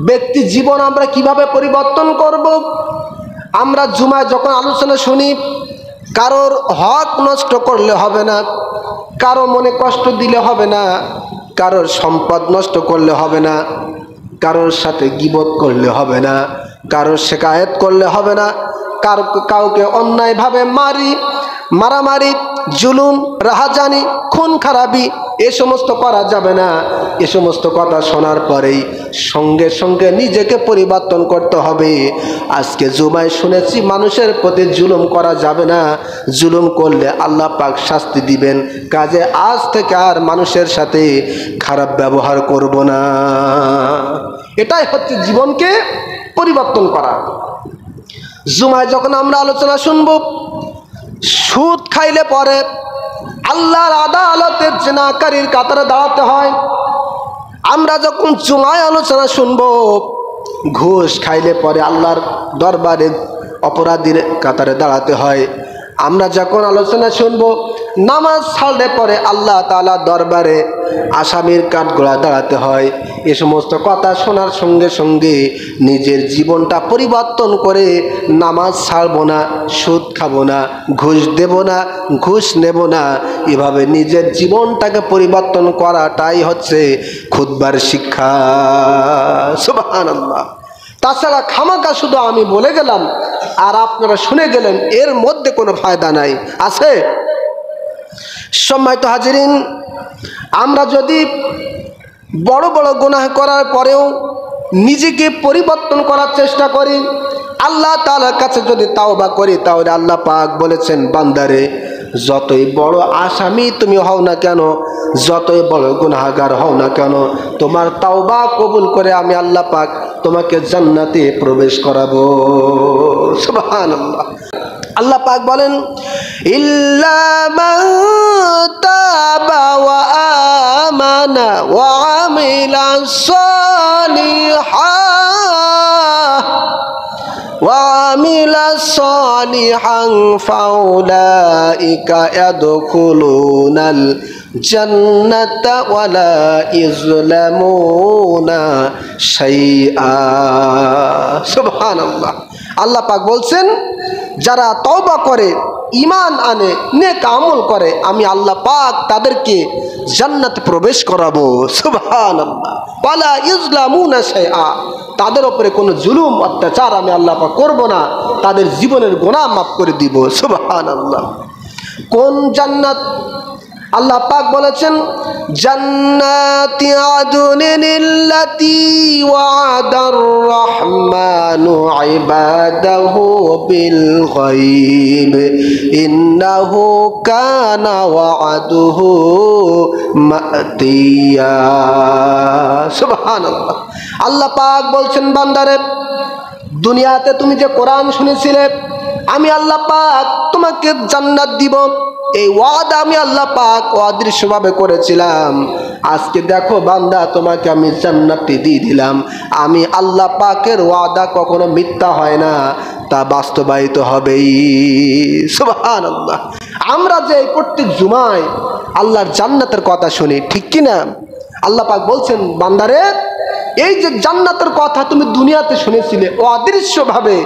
ব্যক্তি জীবন আমরা কিভাবে পরিবর্তন করব? আমরা জুমায় যখন আলোচনা শুনি, কারোর হক নষ্ট করলে হবে না, কারো মনে কষ্ট দিলে হবে না, কারোর সম্পদ নষ্ট করলে হবে না, কারোর সাথে গীবত করলে হবে না, কারোর শিকায়েত করলে হবে না, কাউকে অন্যায়ভাবে মারামারি, জুলুম, রাহাজানি, খুন খারাপি এ সমস্ত করা যাবে না। এ সমস্ত কথা শোনার পরেই সঙ্গে সঙ্গে নিজেকে পরিবর্তন করতে হবে। আজকে জুমায় শুনেছি মানুষের প্রতি জুলুম করা যাবে না, জুলুম করলে আল্লাহ পাক শাস্তি দিবেন। কাজে আজ থেকে আর মানুষের সাথে খারাপ ব্যবহার করব না। এটাই হচ্ছে জীবনকে পরিবর্তন করা। জুমায় যখন আমরা আলোচনা শুনব, সুদ খাইলে পরে আল্লাহর আদালতের জিনাকারীর কাতারে দাঁড়াতে হয়। আমরা যখন জুমায় আলোচনা শুনব, ঘুষ খাইলে পরে আল্লাহর দরবারে অপরাধীর কাতারে দাঁড়াতে হয়। আমরা যখন আলোচনা শুনব, নামাজ ছাড়লে পরে আল্লাহ তাআলা দরবারে আসামির কাঠগড়ায় দাঁড়াতে হয়। এ সমস্ত কথা শোনার সঙ্গে সঙ্গে নিজের জীবনটা পরিবর্তন করে নামাজ ছাড়বো না, সুদ খাবো না, ঘুষ দেব না, ঘুষ নেব না, এভাবে নিজের জীবনটাকে পরিবর্তন করাটাই হচ্ছে খুতবার শিক্ষা। সুবহানাল্লাহ। তাছাড়া খামাকা শুধু আমি বলে গেলাম আর আপনারা শুনে গেলেন, এর মধ্যে কোনো ফায়দা নাই, আছে? সম্মানিত হাজিরিন, আমরা যদি বড় বড় গুনাহ করার পরেও নিজেকে পরিবর্তন করার চেষ্টা করি, আল্লাহ তাআলার কাছে যদি তাওবা করি, তাহলে আল্লাহ পাক বলেছেন, বান্দারে যতই বড় আসামি তুমি হও না কেন, যতই বড় গুনাহগার হও না কেন, তোমার তাওবা কবুল করে আমি আল্লাহ পাক তোমাকে জান্নাতে প্রবেশ করাবো। সুবহানাল্লাহ। আল্লাহ পাক বলেন, ইল্লা মান তাবা ওয়া আমানা ওয়া আমিলা সালিহান ফাউলাইকা ইয়াদখুলুনাল জান্নাতা ওয়ালা ইযলামুনা শাইআ। সুবহানাল্লাহ। আল্লাহ পাক বলছেন, যারা তওবা করে, ঈমান আনে, নেক আমল করে, আমি আল্লাহ পাক তাদেরকে জান্নাতে প্রবেশ করাবো। সুবহানাল্লাহ। ওয়ালা ইযলামুনা শাইআ, তাদের উপরে কোনো জুলুম অত্যাচার আমি আল্লাহ পাক করব না, তাদের জীবনের গুনাহ মাফ করে দিব। সুবহানাল্লাহ। কোন জান্নাত? আল্লাহ পাক বলেছেন, জান্নাতি আদনিল্লাতি ওয়াদার রহমানু ইবাদাহু বিল গায়ব ইন্নাহু কানা ওয়াদুহু মাতিয়া। সুবহানাল্লাহ। আল্লাহ পাক বলছেন, বান্দারে দুনিয়াতে তুমি যে কোরআন শুনেছিলে, আমি আল্লাহ পাক তোমাকে জান্নাত দিব, এই ওয়াদা আমি আল্লাহ পাক অদৃশ্যভাবে করেছিলাম। আজকে দেখো বান্দা, তোমাকে আমি জান্নাতটি দিয়ে দিলাম। আমি আল্লাহ পাকের ওয়াদা কখনো মিথ্যা হয় না, তা বাস্তবায়িত হবেই। সুবহানাল্লাহ। আমরা যে প্রত্যেক জুমায় আল্লাহর জান্নাতের কথা শুনি, ঠিক কি না? আল্লাহ পাক বলছেন, বান্দারে এই যে জান্নাতের কথা তুমি দুনিয়াতে শুনেছিলে অদৃশ্যভাবে,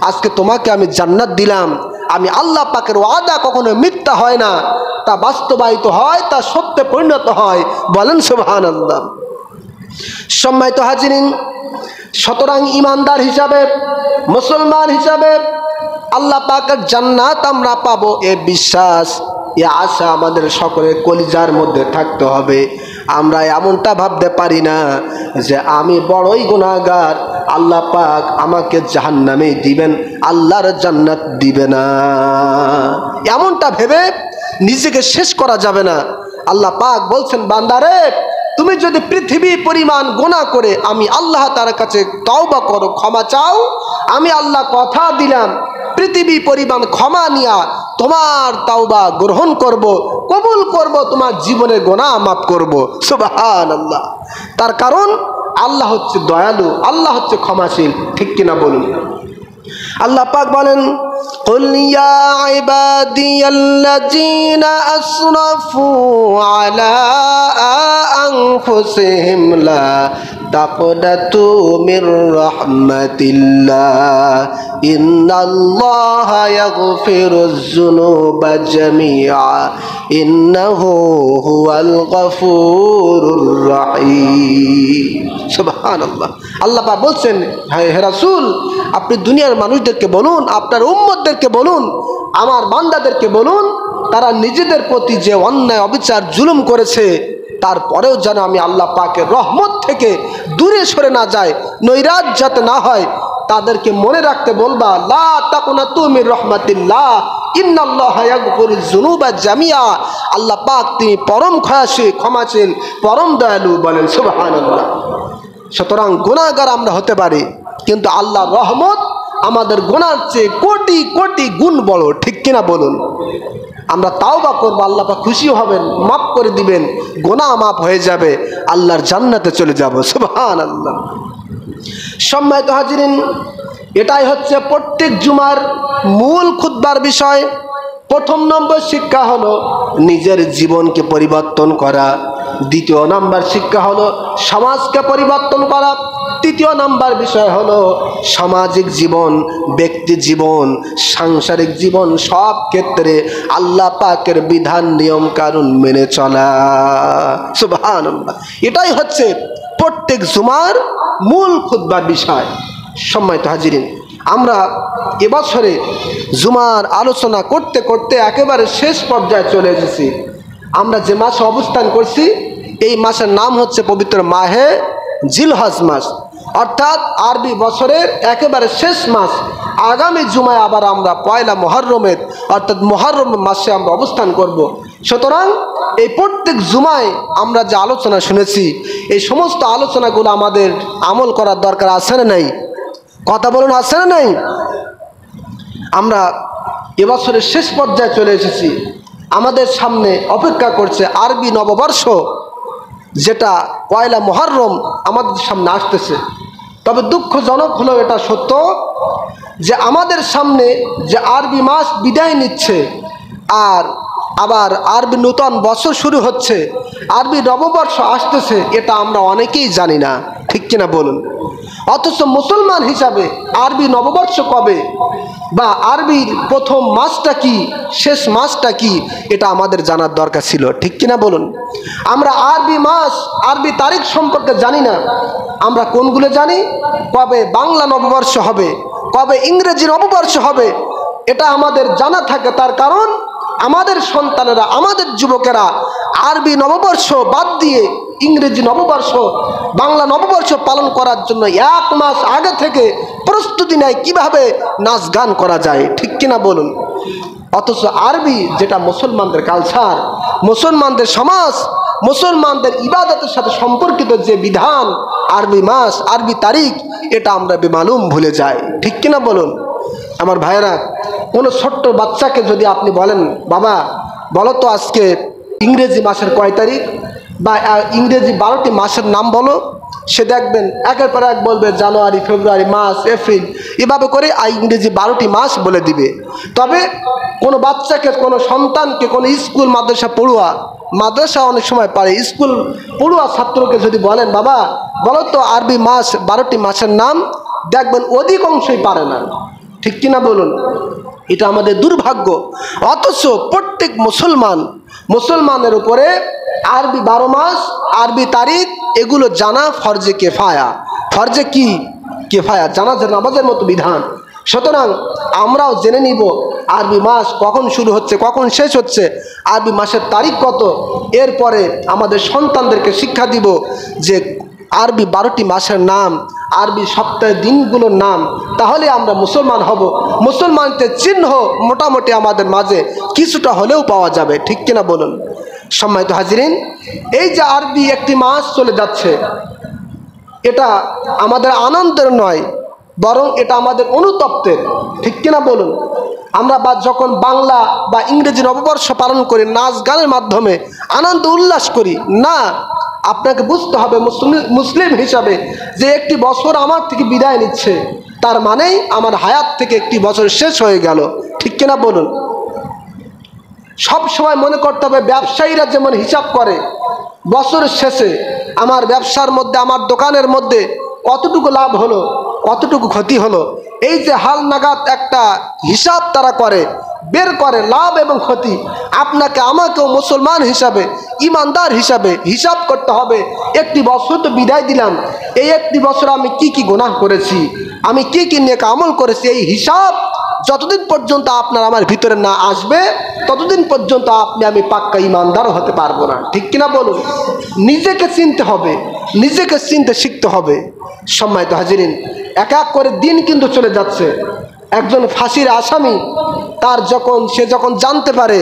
আজকে তোমাকে আমি জান্নাত দিলাম। আমি আল্লাহ পাকের ওয়াদা কখনো মিথ্যা হয় না, তা বাস্তবায়িত হয়, তা সত্যে পরিণত হয়। বলেন সুবহানাল্লাহ। সম্মানিত হাজিরিন, সুতরাং ঈমানদার হিসাবে, মুসলমান হিসাবে আল্লাহ পাকের জান্নাত আমরা পাবো, এ বিশ্বাস, এ আশা আমাদের সকলের কলিজার মধ্যে থাকতে হবে। আমরা এমনটা ভাবতে পারি না যে আমি বড়ই গুনাহগার, আল্লাহ পাক আমাকে জাহান্নামে দিবেন, আল্লাহর জান্নাত দিবে না, এমনটা ভেবে নিজেকে শেষ করা যাবে না। আল্লাহ পাক বলছেন, বান্দারে তুমি যদি পৃথিবী পরিমাণ গুনাহ করে আমি আল্লাহ তাআলার কাছে তওবা করো, ক্ষমা চাও, আমি আল্লাহ কথা দিলাম পৃথিবী পরিমাণ ক্ষমা নিয়া তোমার তাওবা গ্রহণ করব, কবুল করব, তোমার জীবনের গুনাহ মাফ করব। সুবহানাল্লাহ। তার কারণ আল্লাহ হচ্ছে দয়ালু, আল্লাহ হচ্ছে ক্ষমাশীল, ঠিক কিনা বলুন? আল্লাহ পাক বলেন, কুল ইয়া ইবাদিয়াল্লাযীনা আসরাফু আলা আনফুসিহিম লা তাকনাতু মির রাহমাতিল্লাহ ইন্নাল্লাহা ইয়াগফিরুয যুনুবা জামিআ ইন্নাহু হুয়াল গফুরুর রহিম। সুবহানাল্লাহ। আল্লাহ পাক বলছেন, হে রাসূল, আপনি দুনিয়ার মানুষদেরকে বলুন, আপনার উম্মতদেরকে বলুন, আমার বান্দাদেরকে বলুন, তারা নিজেদের প্রতি যে অন্যায় অবিচার জুলুম করেছে তারপরেও যেন আমি আল্লাহ পাকের রহমত থেকে দূরে সরে না যায়, নৈরাজ যাতে না হয়, তাদেরকে মনে রাখতে বলবা, লা তাকুনাতু মির রাহমাতিল্লাহ ইন্নাল্লাহা ইয়াগফিরুয যুনুবা জামিআ। আল্লাহ পাক তিনি পরম ক্ষমাশীল, পরম দয়ালু। বলেন সুবহানাল্লাহ। সুতরাং গুনাহগার আমরা হতে পারি, কিন্তু আল্লাহর রহমত আমাদের গুনার চেয়ে কোটি কোটি গুণ বড়। ঠিক কিনা বলুন? আমরা তাওবা করব, আল্লাহ পাক খুশি হবেন, মাফ করে দিবেন, গুনাহ মাফ হয়ে যাবে, আল্লাহর জান্নাতে চলে যাব। সুবহানাল্লাহ। সম্মানিত হাজিরিন, এটাই হচ্ছে প্রত্যেক জুমার মূল খুতবার বিষয়। প্রথম নম্বর শিক্ষা হলো নিজের জীবনকে পরিবর্তন করা। দ্বিতীয় নাম্বার শিক্ষা হলো সমাজকে পরিবর্তন করা। তৃতীয় নাম্বার বিষয় হলো সামাজিক জীবন, ব্যক্তি জীবন, সাংসারিক জীবন, সব ক্ষেত্রে আল্লাহ পাকের বিধান নিয়ম কানুন মেনে চলা। সুবহানাল্লাহ। এটাই হচ্ছে প্রত্যেক জুমার মূল খুতবার বিষয়। সম্মানিত হাজিরিন, আমরা এবছরে জুমার আলোচনা করতে করতে একেবারে শেষ পর্যায়ে চলে এসেছি। আমরা যে মাসে অবস্থান করছি এই মাসের নাম হচ্ছে পবিত্র মাহে জিলহজ মাস, অর্থাৎ আরবি বছরের একেবারে শেষ মাস। আগামী জুমায় আবার আমরা পয়লা মুহররমের অর্থাৎ মুহররম মাসে আমরা অবস্থান করব। সুতরাং এই প্রত্যেক জুমায় আমরা যে আলোচনা শুনেছি এই সমস্ত আলোচনাগুলো আমাদের আমল করার দরকার আছে না নাই? কথা বলুন, আছে না নাই? আমরা এবছরের শেষ পর্যায়ে চলে এসেছি। আমাদের সামনে অপেক্ষা করছে আরবি নববর্ষ, যেটা পয়লা মুহররম আমাদের সামনে আসতেছে। তবে দুঃখজনক হলো এটা সত্য যে আমাদের সামনে যে আরবি মাস বিদায় নিচ্ছে আর আবার আরবি নূতন বছর শুরু হচ্ছে, আরবি নববর্ষ আসতেছে, এটা আমরা অনেকেই জানি না। ঠিক কিনা বলুন? অথচ মুসলমান হিসাবে আরবি নববর্ষ কবে বা আরবির প্রথম মাসটা কি, শেষ মাসটা কি, এটা আমাদের জানার দরকার ছিল। ঠিক কিনা বলুন? আমরা আরবি মাস, আরবি তারিখ সম্পর্কে জানি না। আমরা কোনগুলো জানি? কবে বাংলা নববর্ষ হবে, কবে ইংরেজি নববর্ষ হবে, এটা আমাদের জানা থাকে। তার কারণ আমাদের সন্তানেরা, আমাদের যুবকেরা আরবি নববর্ষ বাদ দিয়ে ইংরেজি নববর্ষ, বাংলা নববর্ষ পালন করার জন্য 1 মাস আগে থেকে প্রস্তুতি নেয় কিভাবে নাচ গান করা যায়। ঠিক কিনা বলুন? অথচ আরবি, যেটা মুসলমানদের কালচার, মুসলমানদের সমাজ, মুসলমানদের ইবাদতের সাথে সম্পর্কিত যে বিধান, আরবি মাস, আরবি তারিখ, এটা আমরা বেমালুম ভুলে যাই। ঠিক কিনা বলুন? আমার ভাইয়েরা, কোনো ছোট্ট বাচ্চাকে যদি আপনি বলেন, বাবা বলো তো আজকে ইংরেজি মাসের কয় তারিখ, বা ইংরেজি 12টি মাসের নাম বলো, সে দেখবেন একের পর এক বলবে জানুয়ারি, ফেব্রুয়ারি, মার্চ, এপ্রিল, এভাবে করে ইংরেজি 12টি মাস বলে দিবে। তবে কোনো বাচ্চাকে, কোনো সন্তানকে, কোনো স্কুল মাদ্রাসা পড়ুয়া, মাদ্রাসা অনেক সময় পারে, স্কুল পড়ুয়া ছাত্রকে যদি বলেন বাবা বলো তো আরবি মাস 12টি মাসের নাম, দেখবেন অধিকাংশই পারে না। ঠিক কিনা বলুন? এটা আমাদের দুর্ভাগ্য। অথচ প্রত্যেক মুসলমানের উপরে আরবি 12 মাস, আরবি তারিখ, এগুলো জানা ফরজে কেফায়া। ফরজে কি? কেফায়া, জানাজার নামাজের মতো বিধান। সুতরাং আমরাও জেনে নিব আরবি মাস কখন শুরু হচ্ছে, কখন শেষ হচ্ছে, আরবি মাসের তারিখ কত। এরপরে আমাদের সন্তানদেরকে শিক্ষা দিব যে আরবি 12টি মাসের নাম, আরবি সপ্তাহের দিনগুলোর নাম। তাহলে আমরা মুসলমান হব। মুসলমানদের চিহ্ন মোটামুটি আমাদের মাঝে কিছুটা হলেও পাওয়া যাবে। ঠিক কিনা বলুন? সম্মানিত হাজিরিন, এই যে আরবি একটি মাস চলে যাচ্ছে, এটা আমাদের আনন্দের নয়, বরং এটা আমাদের অনুতপ্তের। ঠিক কিনা বলুন? আমরা যখন বাংলা বা ইংরেজি নববর্ষ পালন করি, নাচ গানের মাধ্যমে আনন্দ উল্লাস করি না। আপনাকে বুঝতে হবে মুসলিম হিসাবে যে একটি বছর আমার থেকে বিদায় নিচ্ছে, তার মানেই আমার হায়াত থেকে একটি বছর শেষ হয়ে গেল। ঠিক কিনা বলুন? সব সময় মনে করতে হবে, ব্যবসায়ীরা যেমন হিসাব করে বছরের শেষে আমার ব্যবসার মধ্যে, আমার দোকানের মধ্যে কতটুকু লাভ হলো, কতটুকু ক্ষতি হলো, এই যে হাল নাগাদ একটা হিসাব তারা করে, বের করে লাভ এবং ক্ষতি। আপনাকে আমাকেও মুসলমান হিসাবে, ইমানদার হিসাবে হিসাব করতে হবে। একটি বছর তো বিদায় দিলাম, এই একটি বছর আমি কি কি গুনাহ করেছি, আমি কি কি নেক আমল করেছি, এই হিসাব যতদিন পর্যন্ত আপনার আমার ভিতরে না আসবে ততদিন পর্যন্ত আমি পাক্কা ইমানদার হতে পারবো না। ঠিক কিনা বলুন? নিজেকে চিনতে হবে, নিজেকে চিনতে শিখতে হবে। সম্মানিত হাজিরিন, এক এক করে দিন কিন্তু চলে যাচ্ছে। একজন ফাঁসির আসামি, সে যখন জানতে পারে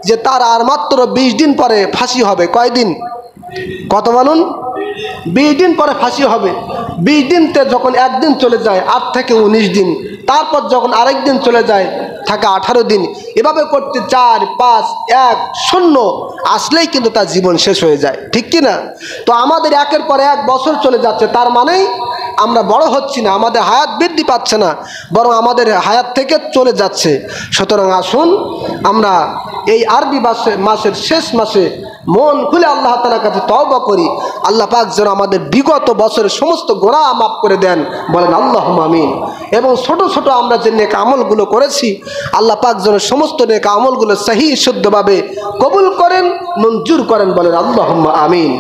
যে তার আর মাত্র 20 দিন পরে ফাঁসি হবে, কয়দিন? কত বলুন? 20 দিন পরে ফাঁসি হবে। 20 দিনতে যখন একদিন চলে যায় 8 থেকে 19 দিন, তারপর যখন আরেক দিন চলে যায় থাকে 18 দিন, এভাবে করতে 4, 5, 1, 0 আসলেই কিন্তু তার জীবন শেষ হয়ে যায়। ঠিক কিনা? তো আমাদের একের পর এক বছর চলে যাচ্ছে, তার মানেই আমরা বড় হচ্ছি না, আমাদের হায়াত বৃদ্ধি পাচ্ছে না, বরং আমাদের হায়াত থেকে চলে যাচ্ছে। সুতরাং আসুন আমরা এই আরবি মাসের শেষ মাসে মন খুলে আল্লাহ তাআলার কাছে তওবা করি। আল্লাহ পাক যেন আমাদের বিগত বছরের সমস্ত গুনাহ মাফ করে দেন, বলেন আল্লাহুম্মা আমিন। এবং ছোট ছোট আমরা যে নেক আমলগুলো করেছি, আল্লাহ পাক যেন সমস্ত নেক আমলগুলো সহি শুদ্ধভাবে কবুল করেন, মঞ্জুর করেন, বলেন আল্লাহুম্মা আমিন।